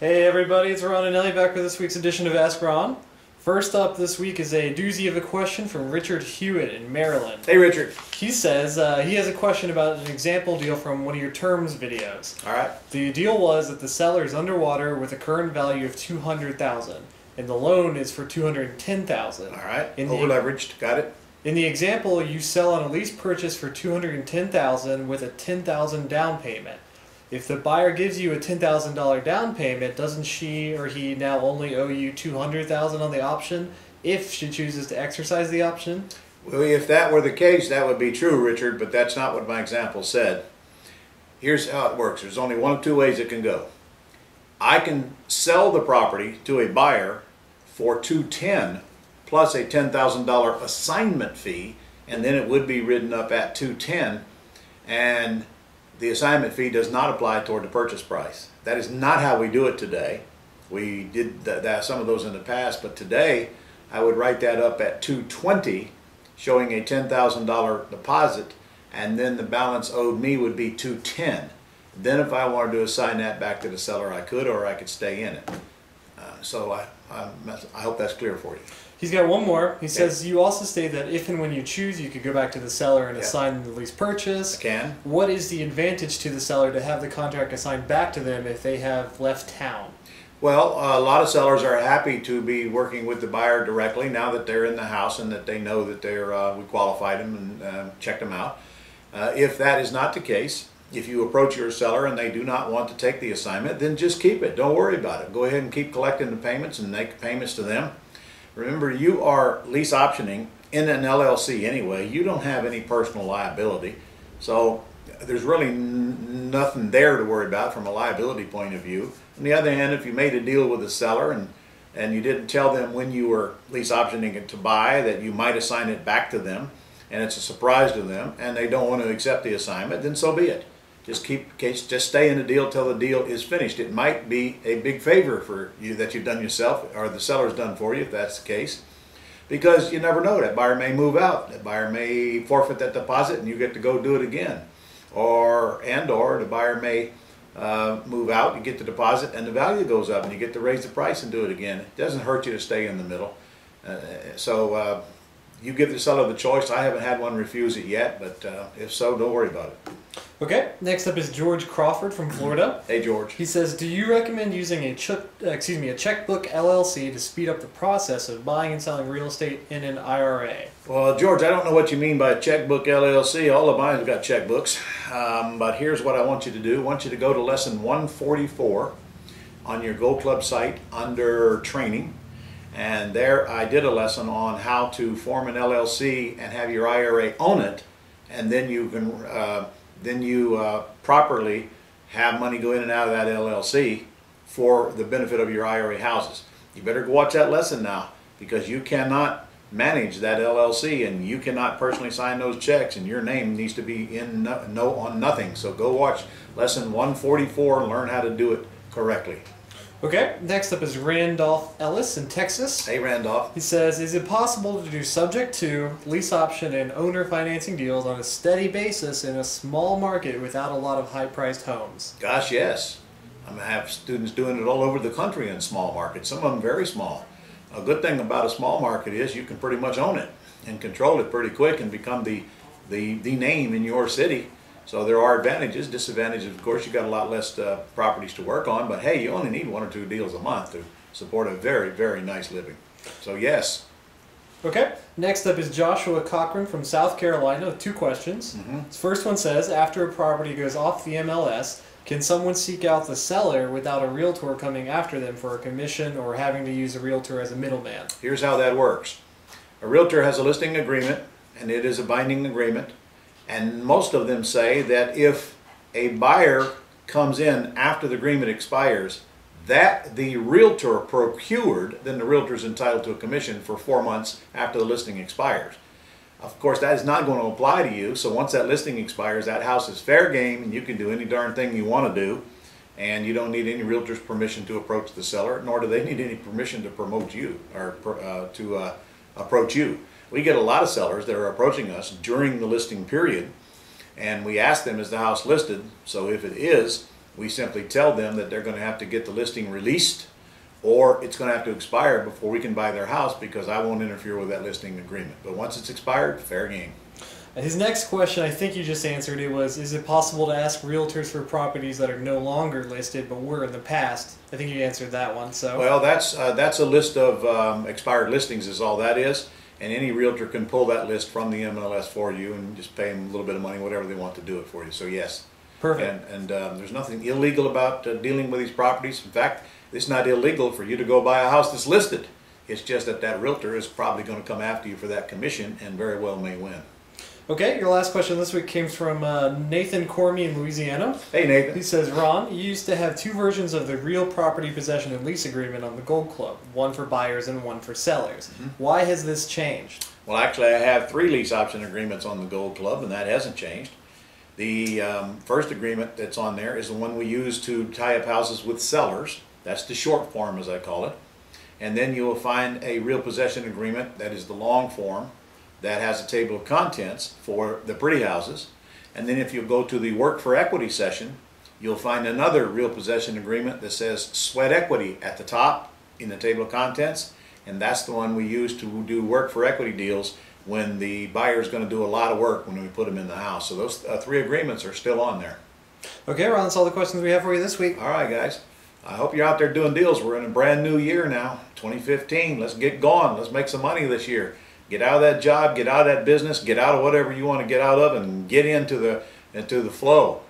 Hey everybody, it's Ron and Ellie back with this week's edition of Ask Ron. First up this week is a doozy of a question from Richard Hewitt in Maryland. Hey Richard. He says he has a question about an example deal from one of your terms videos. All right. The deal was that the seller is underwater with a current value of $200,000 and the loan is for $210,000. All right. In Over leveraged. Got it. In the example, you sell on a lease purchase for $210,000 with a $10,000 down payment. If the buyer gives you a $10,000 down payment, doesn't she or he now only owe you $200,000 on the option if she chooses to exercise the option? Well, if that were the case, that would be true, Richard, but that's not what my example said. Here's how it works. There's only one of two ways it can go. I can sell the property to a buyer for $210,000 plus a $10,000 assignment fee, and then it would be written up at $210,000, and the assignment fee does not apply toward the purchase price. That is not how we do it today. We did some of those in the past, but today I would write that up at $220,000, showing a $10,000 deposit, and then the balance owed me would be $210,000. Then if I wanted to assign that back to the seller, I could, or I could stay in it. So I hope that's clear for you. He's got one more. He says, you also state that if and when you choose, you could go back to the seller and assign the lease purchase. I can. What is the advantage to the seller to have the contract assigned back to them if they have left town? Well, a lot of sellers are happy to be working with the buyer directly now that they're in the house and that they know that we qualified them and checked them out. If that is not the case, if you approach your seller and they do not want to take the assignment, then just keep it. Don't worry about it. Go ahead and keep collecting the payments and make payments to them. Remember, you are lease optioning in an LLC anyway. You don't have any personal liability. So there's really nothing there to worry about from a liability point of view. On the other hand, if you made a deal with a seller and you didn't tell them when you were lease optioning it to buy that you might assign it back to them, and it's a surprise to them, and they don't want to accept the assignment, then so be it. Just stay in the deal till the deal is finished. It might be a big favor for you that you've done yourself, or the seller's done for you, if that's the case, because you never know. That buyer may move out. That buyer may forfeit that deposit, and you get to go do it again. Or the buyer may move out, you get the deposit, and the value goes up, and you get to raise the price and do it again. It doesn't hurt you to stay in the middle. You give the seller the choice. I haven't had one refuse it yet, but if so, don't worry about it. Okay, next up is George Crawford from Florida. Hey George. He says, do you recommend using a checkbook LLC to speed up the process of buying and selling real estate in an IRA? Well, George, I don't know what you mean by a checkbook LLC. All of mine have got checkbooks. But here's what I want you to do. I want you to go to lesson 144 on your Gold Club site under training. And there I did a lesson on how to form an LLC and have your IRA own it, and then you can properly have money go in and out of that LLC for the benefit of your IRA houses. You better go watch that lesson now, because you cannot manage that LLC and you cannot personally sign those checks, and your name needs to be on nothing. So go watch lesson 144 and learn how to do it correctly. Okay, next up is Randolph Ellis in Texas. Hey Randolph. He says, is it possible to do subject to lease option and owner financing deals on a steady basis in a small market without a lot of high-priced homes? Gosh, yes. I'm going to have students doing it all over the country in small markets, some of them very small. A good thing about a small market is you can pretty much own it and control it pretty quick and become the name in your city. So there are advantages. Disadvantages, of course, you got a lot less properties to work on, but hey, you only need 1 or 2 deals a month to support a very, very nice living. So yes. Okay, next up is Joshua Cochran from South Carolina with 2 questions. His first one says, after a property goes off the MLS, can someone seek out the seller without a realtor coming after them for a commission or having to use a realtor as a middleman? Here's how that works. A realtor has a listing agreement, and it is a binding agreement. And most of them say that if a buyer comes in after the agreement expires, that the realtor procured, then the realtor is entitled to a commission for 4 months after the listing expires. Of course, that is not going to apply to you, so once that listing expires, that house is fair game and you can do any darn thing you want to do, and you don't need any realtor's permission to approach the seller, nor do they need any permission to promote you or to approach you. We get a lot of sellers that are approaching us during the listing period, and we ask them, is the house listed? So if it is, We simply tell them that they're going to have to get the listing released, or it's going to have to expire before we can buy their house, because I won't interfere with that listing agreement. But once it's expired, fair game. His next question, I think you just answered it, was, is it possible to ask realtors for properties that are no longer listed but were in the past? I think you answered that one. So well, that's a list of expired listings is all that is, and any realtor can pull that list from the MLS for you and just pay them a little bit of money, whatever they want to do it for you. So yes. Perfect. And there's nothing illegal about dealing with these properties. In fact, it's not illegal for you to go buy a house that's listed. It's just that that realtor is probably going to come after you for that commission and very well may win. Okay, your last question this week came from Nathan Cormy in Louisiana. Hey, Nathan. He says, Ron, you used to have two versions of the real property possession and lease agreement on the Gold Club, one for buyers and one for sellers. Why has this changed? Well, actually, I have 3 lease option agreements on the Gold Club, and that hasn't changed. The first agreement that's on there is the one we use to tie up houses with sellers. That's the short form, as I call it. And then you will find a real possession agreement, that is the long form, that has a table of contents for the pretty houses. And then if you go to the work for equity session, you'll find another real possession agreement that says sweat equity at the top in the table of contents, and that's the one we use to do work for equity deals when the buyer is going to do a lot of work when we put them in the house. So those 3 agreements are still on there. Okay, Ron, that's all the questions we have for you this week. All right, guys. I hope you're out there doing deals. We're in a brand new year now, 2015. Let's get going. Let's make some money this year. Get out of that job, get out of that business, get out of whatever you want to get out of, and get into the flow.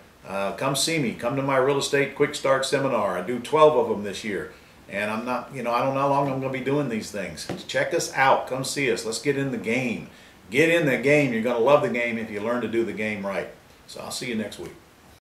Come see me. Come to my real estate quick start seminar. I do 12 of them this year, and I'm not, I don't know how long I'm going to be doing these things. Check us out. Come see us. Let's get in the game. Get in the game. You're going to love the game if you learn to do the game right. So I'll see you next week.